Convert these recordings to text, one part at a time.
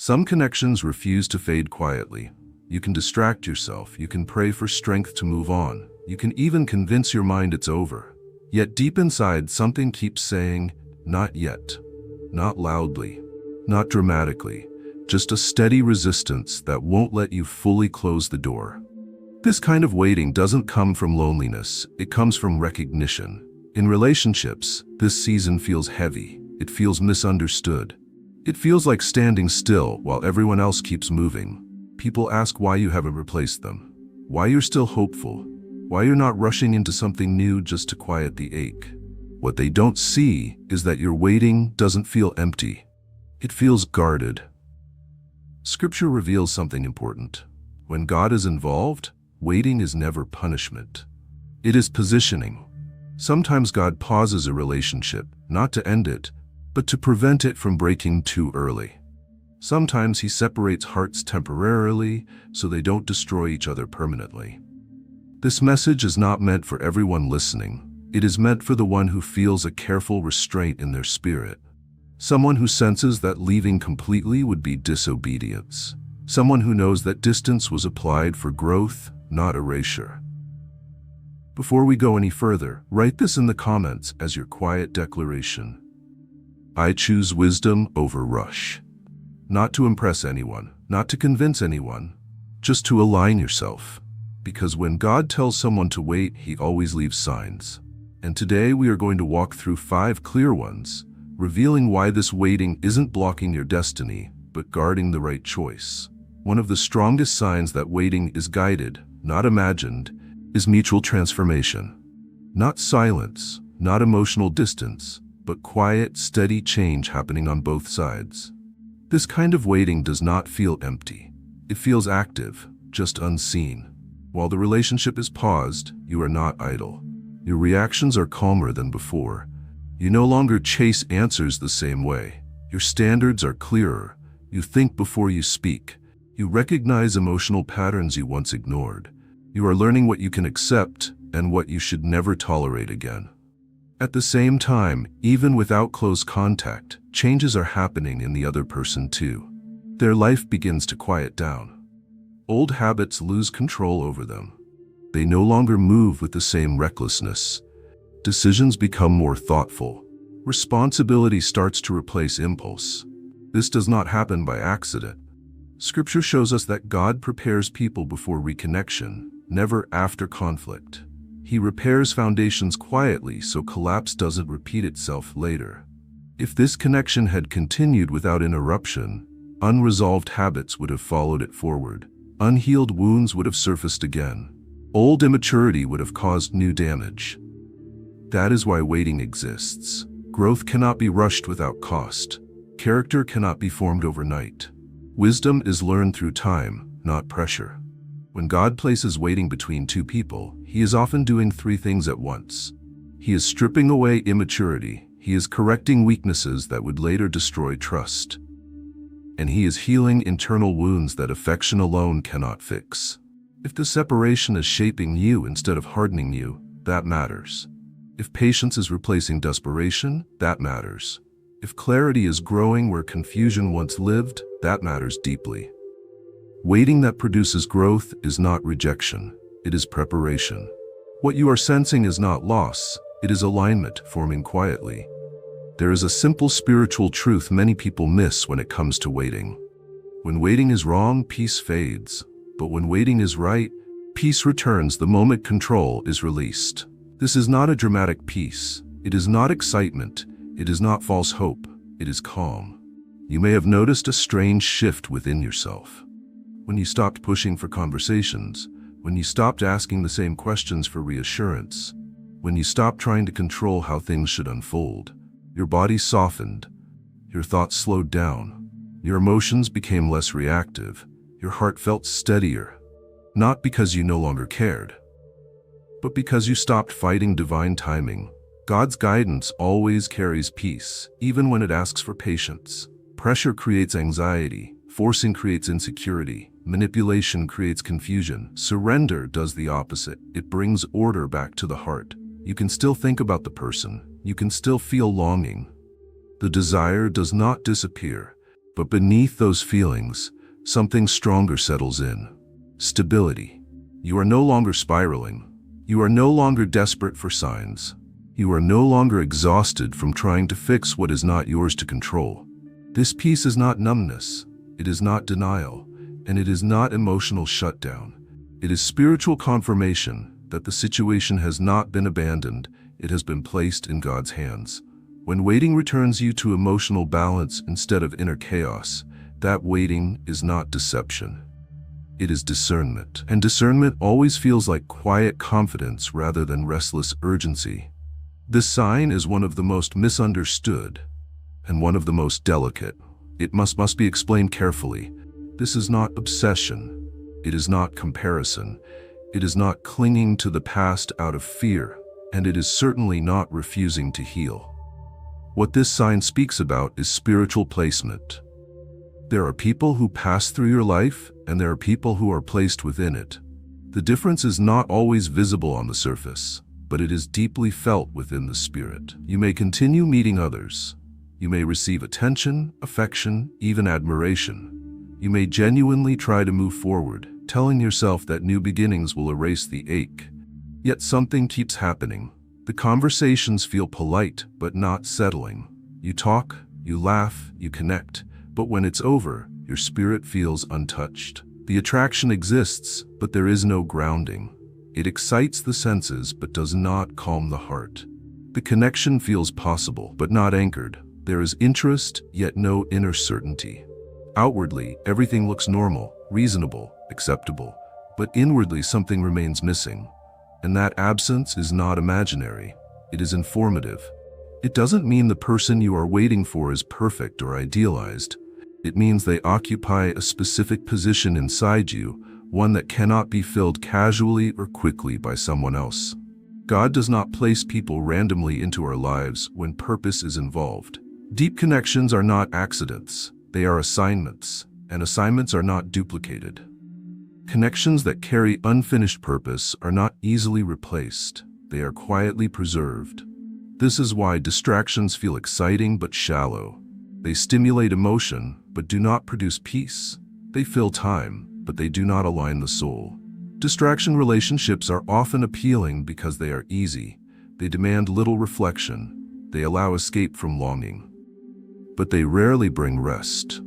Some connections refuse to fade quietly. You can distract yourself, you can pray for strength to move on, you can even convince your mind it's over. Yet deep inside, something keeps saying, not yet. Not loudly, not dramatically, just a steady resistance that won't let you fully close the door. This kind of waiting doesn't come from loneliness, it comes from recognition. In relationships, this season feels heavy, it feels misunderstood. It feels like standing still while everyone else keeps moving. People ask why you haven't replaced them, why you're still hopeful, why you're not rushing into something new just to quiet the ache. What they don't see is that your waiting doesn't feel empty. It feels guarded. Scripture reveals something important. When God is involved, waiting is never punishment. It is positioning. Sometimes God pauses a relationship, not to end it, but to prevent it from breaking too early. Sometimes He separates hearts temporarily so they don't destroy each other permanently. This message is not meant for everyone listening. It is meant for the one who feels a careful restraint in their spirit. Someone who senses that leaving completely would be disobedience. Someone who knows that distance was applied for growth, not erasure. Before we go any further, write this in the comments as your quiet declaration. I choose wisdom over rush. Not to impress anyone, not to convince anyone, just to align yourself. Because when God tells someone to wait, He always leaves signs. And today we are going to walk through 5 clear ones, revealing why this waiting isn't blocking your destiny, but guarding the right choice. One of the strongest signs that waiting is guided, not imagined, is mutual transformation. Not silence, not emotional distance, but quiet, steady change happening on both sides. This kind of waiting does not feel empty. It feels active, just unseen. While the relationship is paused, you are not idle. Your reactions are calmer than before. You no longer chase answers the same way. Your standards are clearer. You think before you speak. You recognize emotional patterns you once ignored. You are learning what you can accept and what you should never tolerate again. At the same time, even without close contact, changes are happening in the other person too. Their life begins to quiet down. Old habits lose control over them. They no longer move with the same recklessness. Decisions become more thoughtful. Responsibility starts to replace impulse. This does not happen by accident. Scripture shows us that God prepares people before reconnection, never after conflict. He repairs foundations quietly so collapse doesn't repeat itself later. If this connection had continued without interruption, unresolved habits would have followed it forward. Unhealed wounds would have surfaced again. Old immaturity would have caused new damage. That is why waiting exists. Growth cannot be rushed without cost. Character cannot be formed overnight. Wisdom is learned through time, not pressure. When God places waiting between two people, He is often doing 3 things at once. He is stripping away immaturity, He is correcting weaknesses that would later destroy trust, and He is healing internal wounds that affection alone cannot fix. If the separation is shaping you instead of hardening you, that matters. If patience is replacing desperation, that matters. If clarity is growing where confusion once lived, that matters deeply. Waiting that produces growth is not rejection, it is preparation. What you are sensing is not loss, it is alignment forming quietly. There is a simple spiritual truth many people miss when it comes to waiting. When waiting is wrong, peace fades. But when waiting is right, peace returns the moment control is released. This is not a dramatic peace. It is not excitement. It is not false hope. It is calm. You may have noticed a strange shift within yourself. When you stopped pushing for conversations, when you stopped asking the same questions for reassurance, when you stopped trying to control how things should unfold, your body softened, your thoughts slowed down, your emotions became less reactive, your heart felt steadier, not because you no longer cared, but because you stopped fighting divine timing. God's guidance always carries peace, even when it asks for patience. Pressure creates anxiety, forcing creates insecurity, manipulation creates confusion. Surrender does the opposite. It brings order back to the heart. You can still think about the person. You can still feel longing. The desire does not disappear. But beneath those feelings, something stronger settles in. Stability. You are no longer spiraling. You are no longer desperate for signs. You are no longer exhausted from trying to fix what is not yours to control. This peace is not numbness. It is not denial. And it is not emotional shutdown. It is spiritual confirmation that the situation has not been abandoned. It has been placed in God's hands. When waiting returns you to emotional balance instead of inner chaos, that waiting is not deception. It is discernment. And discernment always feels like quiet confidence rather than restless urgency. This sign is one of the most misunderstood and one of the most delicate. It must be explained carefully. This is not obsession. It is not comparison. It is not clinging to the past out of fear, and it is certainly not refusing to heal. What this sign speaks about is spiritual placement. There are people who pass through your life, and there are people who are placed within it. The difference is not always visible on the surface, but it is deeply felt within the spirit. You may continue meeting others. You may receive attention, affection, even admiration. You may genuinely try to move forward, telling yourself that new beginnings will erase the ache. Yet something keeps happening. The conversations feel polite, but not settling. You talk, you laugh, you connect, but when it's over, your spirit feels untouched. The attraction exists, but there is no grounding. It excites the senses, but does not calm the heart. The connection feels possible, but not anchored. There is interest, yet no inner certainty. Outwardly, everything looks normal, reasonable, acceptable, but inwardly something remains missing. And that absence is not imaginary. It is informative. It doesn't mean the person you are waiting for is perfect or idealized. It means they occupy a specific position inside you, one that cannot be filled casually or quickly by someone else. God does not place people randomly into our lives when purpose is involved. Deep connections are not accidents. They are assignments, and assignments are not duplicated. Connections that carry unfinished purpose are not easily replaced. They are quietly preserved. This is why distractions feel exciting but shallow. They stimulate emotion, but do not produce peace. They fill time, but they do not align the soul. Distraction relationships are often appealing because they are easy. They demand little reflection. They allow escape from longing. But they rarely bring rest.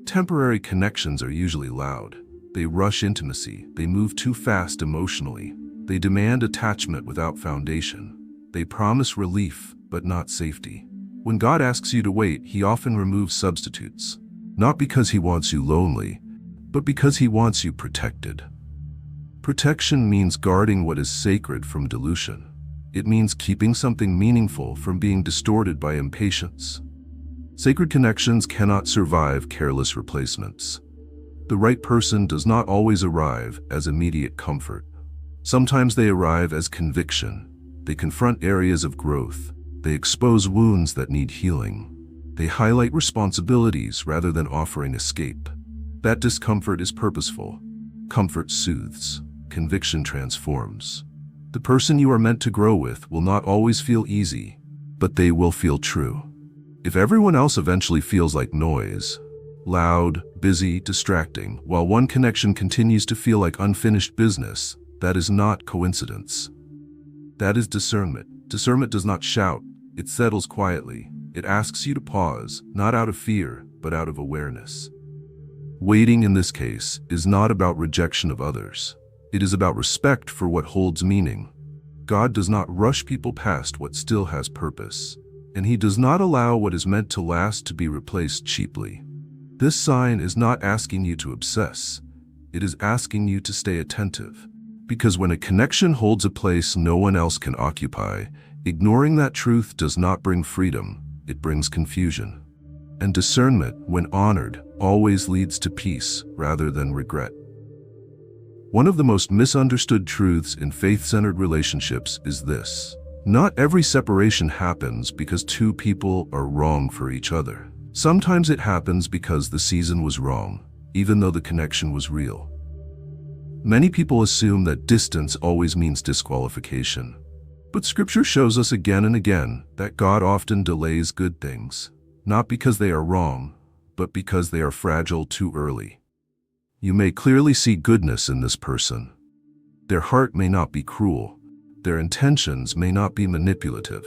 Temporary connections are usually loud. They rush intimacy. They move too fast emotionally. They demand attachment without foundation. They promise relief, but not safety. When God asks you to wait, He often removes substitutes. Not because He wants you lonely, but because He wants you protected. Protection means guarding what is sacred from dilution. It means keeping something meaningful from being distorted by impatience. Sacred connections cannot survive careless replacements. The right person does not always arrive as immediate comfort. Sometimes they arrive as conviction. They confront areas of growth. They expose wounds that need healing. They highlight responsibilities rather than offering escape. That discomfort is purposeful. Comfort soothes. Conviction transforms. The person you are meant to grow with will not always feel easy, but they will feel true. If everyone else eventually feels like noise, loud, busy, distracting, while one connection continues to feel like unfinished business, that is not coincidence. That is discernment. Discernment does not shout. It settles quietly. It asks you to pause, not out of fear, but out of awareness. Waiting in this case is not about rejection of others. It is about respect for what holds meaning. God does not rush people past what still has purpose, and He does not allow what is meant to last to be replaced cheaply. This sign is not asking you to obsess. It is asking you to stay attentive. Because when a connection holds a place no one else can occupy, ignoring that truth does not bring freedom, it brings confusion. And discernment, when honored, always leads to peace rather than regret. One of the most misunderstood truths in faith-centered relationships is this: not every separation happens because two people are wrong for each other. Sometimes it happens because the season was wrong, even though the connection was real. Many people assume that distance always means disqualification. But Scripture shows us again and again that God often delays good things, not because they are wrong, but because they are fragile too early. You may clearly see goodness in this person. Their heart may not be cruel. Their intentions may not be manipulative.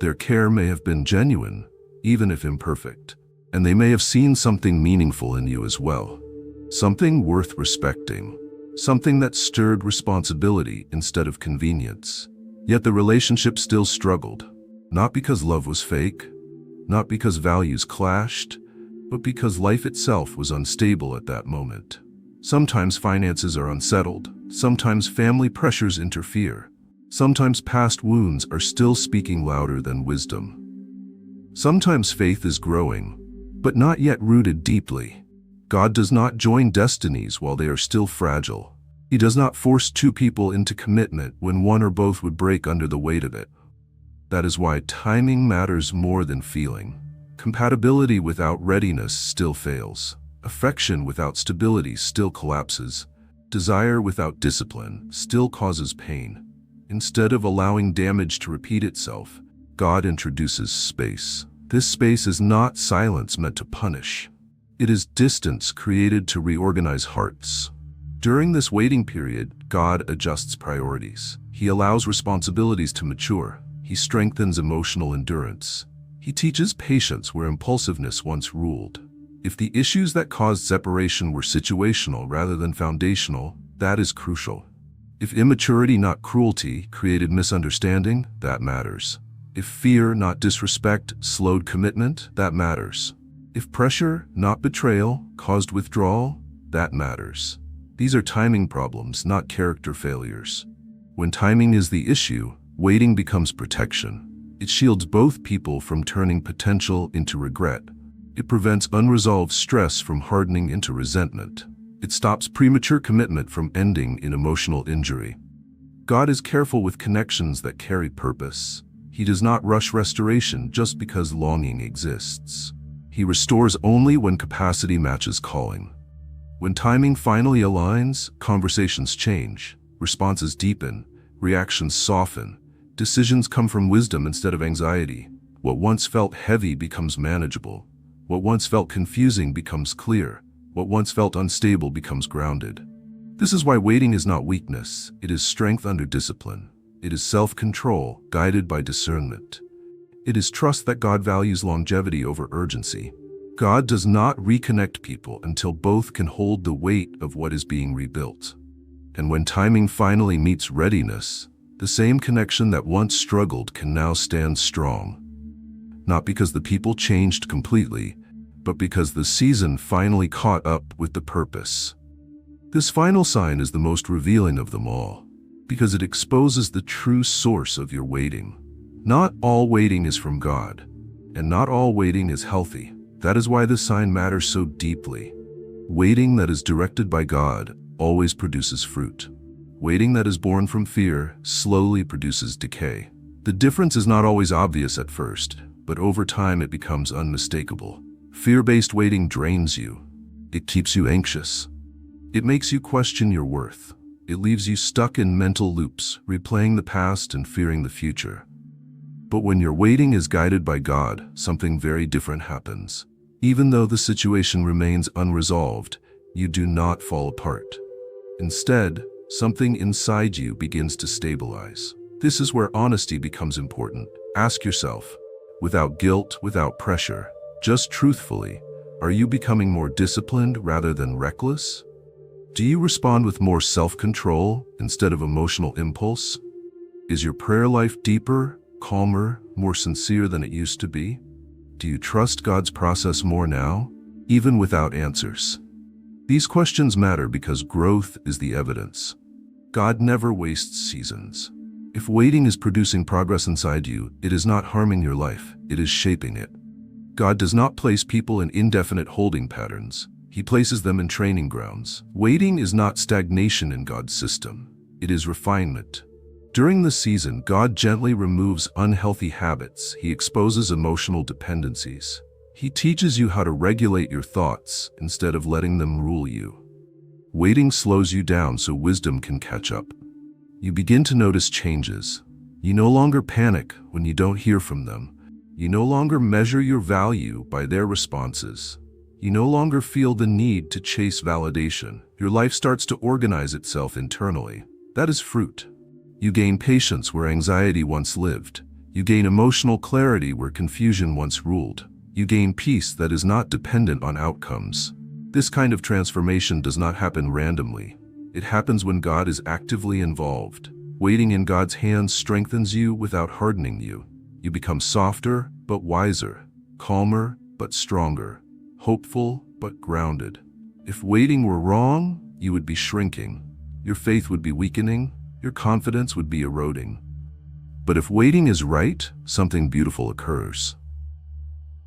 Their care may have been genuine, even if imperfect. And they may have seen something meaningful in you as well. Something worth respecting. Something that stirred responsibility instead of convenience. Yet the relationship still struggled. Not because love was fake, not because values clashed, but because life itself was unstable at that moment. Sometimes finances are unsettled. Sometimes family pressures interfere. Sometimes past wounds are still speaking louder than wisdom. Sometimes faith is growing, but not yet rooted deeply. God does not join destinies while they are still fragile. He does not force two people into commitment when one or both would break under the weight of it. That is why timing matters more than feeling. Compatibility without readiness still fails. Affection without stability still collapses. Desire without discipline still causes pain. Instead of allowing damage to repeat itself, God introduces space. This space is not silence meant to punish. It is distance created to reorganize hearts. During this waiting period, God adjusts priorities. He allows responsibilities to mature. He strengthens emotional endurance. He teaches patience where impulsiveness once ruled. If the issues that caused separation were situational rather than foundational, that is crucial. If immaturity, not cruelty, created misunderstanding, that matters. If fear, not disrespect, slowed commitment, that matters. If pressure, not betrayal, caused withdrawal, that matters. These are timing problems, not character failures. When timing is the issue, waiting becomes protection. It shields both people from turning potential into regret. It prevents unresolved stress from hardening into resentment. It stops premature commitment from ending in emotional injury. God is careful with connections that carry purpose. He does not rush restoration just because longing exists. He restores only when capacity matches calling. When timing finally aligns, conversations change, responses deepen, reactions soften, decisions come from wisdom instead of anxiety. What once felt heavy becomes manageable. What once felt confusing becomes clear. What once felt unstable becomes grounded. This is why waiting is not weakness. It is strength under discipline. It is self-control, guided by discernment. It is trust that God values longevity over urgency. God does not reconnect people until both can hold the weight of what is being rebuilt. And when timing finally meets readiness, the same connection that once struggled can now stand strong. Not because the people changed completely, but because the season finally caught up with the purpose. This final sign is the most revealing of them all, because it exposes the true source of your waiting. Not all waiting is from God, and not all waiting is healthy. That is why this sign matters so deeply. Waiting that is directed by God always produces fruit. Waiting that is born from fear slowly produces decay. The difference is not always obvious at first, but over time it becomes unmistakable. Fear-based waiting drains you. It keeps you anxious. It makes you question your worth. It leaves you stuck in mental loops, replaying the past and fearing the future. But when your waiting is guided by God, something very different happens. Even though the situation remains unresolved, you do not fall apart. Instead, something inside you begins to stabilize. This is where honesty becomes important. Ask yourself, without guilt, without pressure, just truthfully, are you becoming more disciplined rather than reckless? Do you respond with more self-control instead of emotional impulse? Is your prayer life deeper, calmer, more sincere than it used to be? Do you trust God's process more now, even without answers? These questions matter because growth is the evidence. God never wastes seasons. If waiting is producing progress inside you, it is not harming your life, it is shaping it. God does not place people in indefinite holding patterns. He places them in training grounds. Waiting is not stagnation in God's system. It is refinement. During the season, God gently removes unhealthy habits. He exposes emotional dependencies. He teaches you how to regulate your thoughts instead of letting them rule you. Waiting slows you down so wisdom can catch up. You begin to notice changes. You no longer panic when you don't hear from them. You no longer measure your value by their responses. You no longer feel the need to chase validation. Your life starts to organize itself internally. That is fruit. You gain patience where anxiety once lived. You gain emotional clarity where confusion once ruled. You gain peace that is not dependent on outcomes. This kind of transformation does not happen randomly. It happens when God is actively involved. Waiting in God's hands strengthens you without hardening you. You become softer but wiser, calmer but stronger, hopeful but grounded. If waiting were wrong, you would be shrinking. Your faith would be weakening. Your confidence would be eroding. But if waiting is right, something beautiful occurs.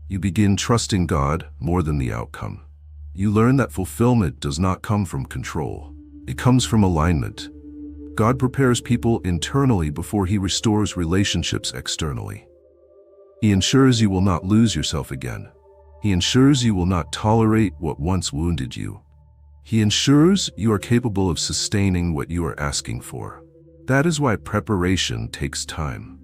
You begin trusting God more than the outcome. You learn that fulfillment does not come from control. It comes from alignment. God prepares people internally before He restores relationships externally. He ensures you will not lose yourself again. He ensures you will not tolerate what once wounded you. He ensures you are capable of sustaining what you are asking for. That is why preparation takes time.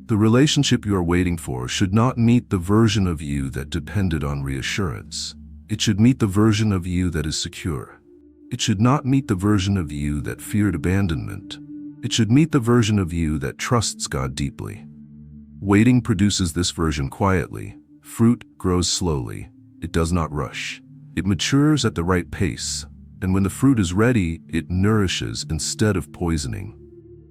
The relationship you are waiting for should not meet the version of you that depended on reassurance. It should meet the version of you that is secure. It should not meet the version of you that feared abandonment. It should meet the version of you that trusts God deeply. Waiting produces this version quietly. Fruit grows slowly. It does not rush. It matures at the right pace. And when the fruit is ready, it nourishes instead of poisoning.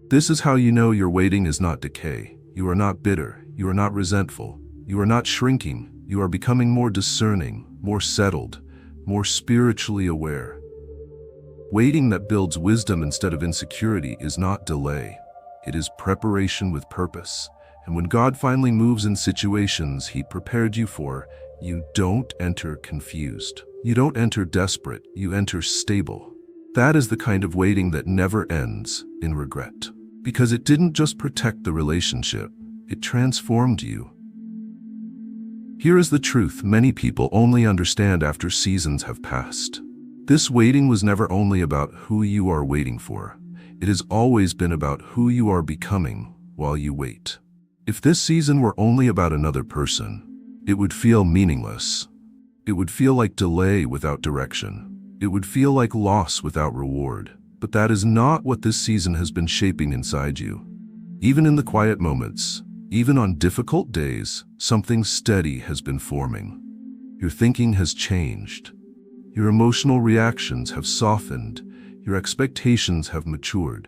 This is how you know your waiting is not decay. You are not bitter. You are not resentful. You are not shrinking. You are becoming more discerning, more settled, more spiritually aware. Waiting that builds wisdom instead of insecurity is not delay. It is preparation with purpose. And when God finally moves in situations He prepared you for, you don't enter confused. You don't enter desperate. You enter stable. That is the kind of waiting that never ends in regret. Because it didn't just protect the relationship, it transformed you. Here is the truth many people only understand after seasons have passed. This waiting was never only about who you are waiting for. It has always been about who you are becoming while you wait. If this season were only about another person, it would feel meaningless. It would feel like delay without direction. It would feel like loss without reward. But that is not what this season has been shaping inside you. Even in the quiet moments, even on difficult days, something steady has been forming. Your thinking has changed. Your emotional reactions have softened. Your expectations have matured.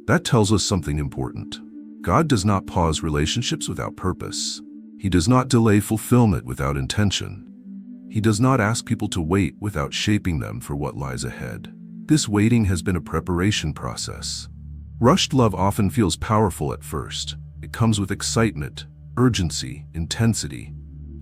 That tells us something important. God does not pause relationships without purpose. He does not delay fulfillment without intention. He does not ask people to wait without shaping them for what lies ahead. This waiting has been a preparation process. Rushed love often feels powerful at first. It comes with excitement, urgency, intensity.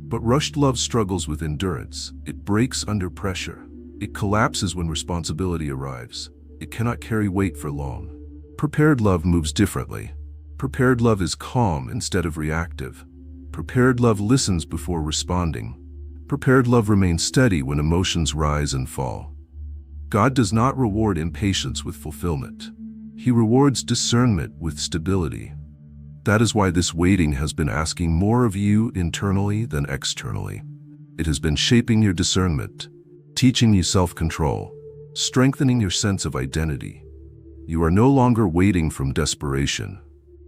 But rushed love struggles with endurance. It breaks under pressure. It collapses when responsibility arrives. It cannot carry weight for long. Prepared love moves differently. Prepared love is calm instead of reactive. Prepared love listens before responding. Prepared love remains steady when emotions rise and fall. God does not reward impatience with fulfillment. He rewards discernment with stability. That is why this waiting has been asking more of you internally than externally. It has been shaping your discernment, teaching you self-control, strengthening your sense of identity. You are no longer waiting from desperation.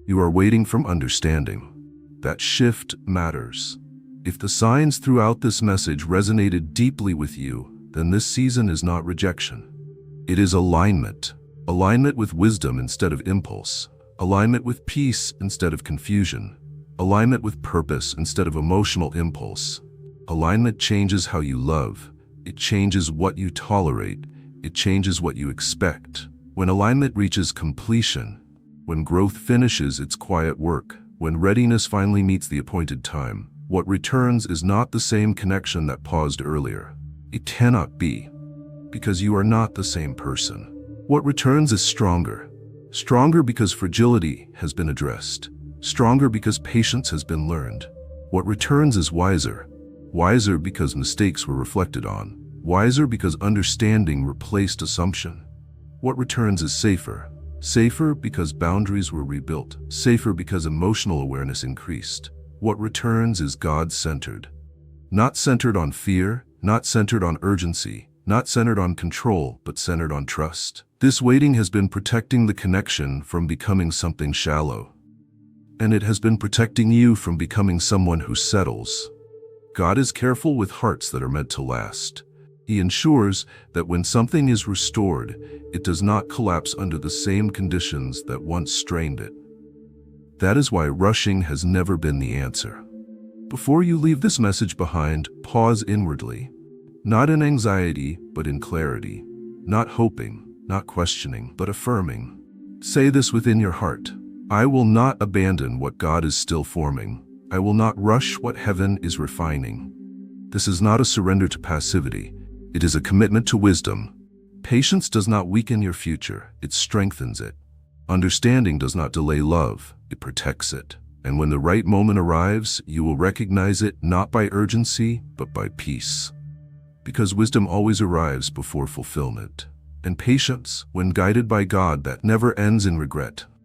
You are waiting from understanding. That shift matters. If the signs throughout this message resonated deeply with you, then this season is not rejection. It is alignment. Alignment with wisdom instead of impulse. Alignment with peace instead of confusion. Alignment with purpose instead of emotional impulse. Alignment changes how you love. It changes what you tolerate. It changes what you expect. When alignment reaches completion, when growth finishes its quiet work, when readiness finally meets the appointed time, what returns is not the same connection that paused earlier. It cannot be, because you are not the same person. What returns is stronger. Stronger because fragility has been addressed. Stronger because patience has been learned. What returns is wiser. Wiser because mistakes were reflected on. Wiser because understanding replaced assumption. What returns is safer. Safer because boundaries were rebuilt. Safer because emotional awareness increased. What returns is God-centered. Not centered on fear, not centered on urgency, not centered on control, but centered on trust. This waiting has been protecting the connection from becoming something shallow. And it has been protecting you from becoming someone who settles. God is careful with hearts that are meant to last. He ensures that when something is restored, it does not collapse under the same conditions that once strained it. That is why rushing has never been the answer. Before you leave this message behind, pause inwardly. Not in anxiety, but in clarity. Not hoping, not questioning, but affirming. Say this within your heart. I will not abandon what God is still forming. I will not rush what heaven is refining. This is not a surrender to passivity. It is a commitment to wisdom. Patience does not weaken your future. It strengthens it. Understanding does not delay love. It protects it. And when the right moment arrives, you will recognize it not by urgency, but by peace. Because wisdom always arrives before fulfillment. And patience, when guided by God, that never ends in regret.